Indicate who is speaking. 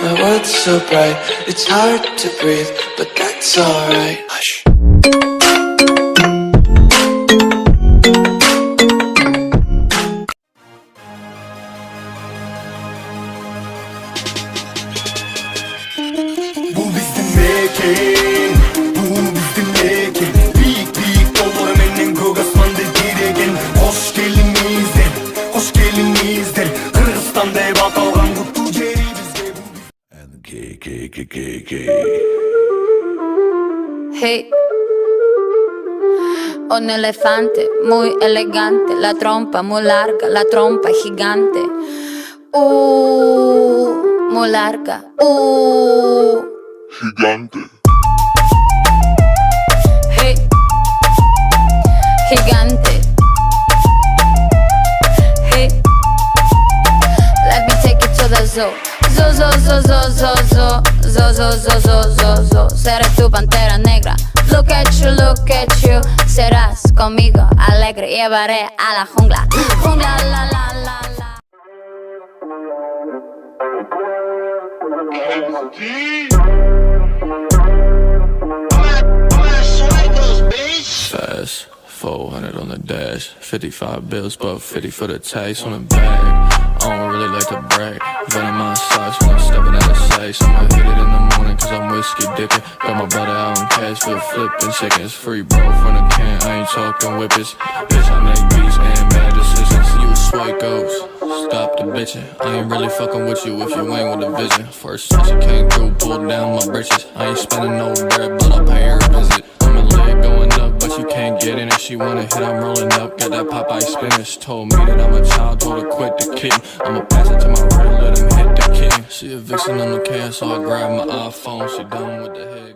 Speaker 1: My world's so bright, it's hard to breathe, but that's alright. Hush.
Speaker 2: Bu bizim mekan, bu bizim mekan. Büyük büyük dolarım enen Kogasman'da diregen. Hoş gelinizler, hoş gelinizler. Kırgızstan'da ev atalgan kutlu jeri bizge bu
Speaker 3: Hey, un elefante muy elegante, la trompa muy larga, la trompa gigante. Muy larga.
Speaker 4: Gigante.
Speaker 3: Hey, gigante. Hey, let me take you to the zoo. Zoo, zoo, zoo, zoo, zoo, zoo, zoo, zoo, zoo, zoo, zoo, zoo. Seré tu pantera negra. Look at you, serás conmigo alegre. Llevaré a la jungla, jungla, la, la, la, la.
Speaker 5: Fast, 400 on the dash, 55 bills, but 50 for the taste on the bag. I don't really like to brag, venom my socks when I'm stepping out of sight. I'ma hit it in the morning cause I'm whiskey dipping. Got my brother out in cash for flipping chickens. Free bro from the can, I ain't talking whippets. Bitch, I make beats and bad decisions. You a swipe ghost, stop the bitching. I ain't really fucking with you if you ain't with a vision. First time she came through, pulled down my britches. I ain't spending no bread, but I'll pay her a visit. I'm a leg going up, but you can't get in it. She wanna hit, I'm rolling up, got that Popeye spinach. Told me that I'm a child, told her quit the kitten. I'ma pass it to my right, let him hit the king. She a vixen on the can, so I grab my iPhone, she done with the head.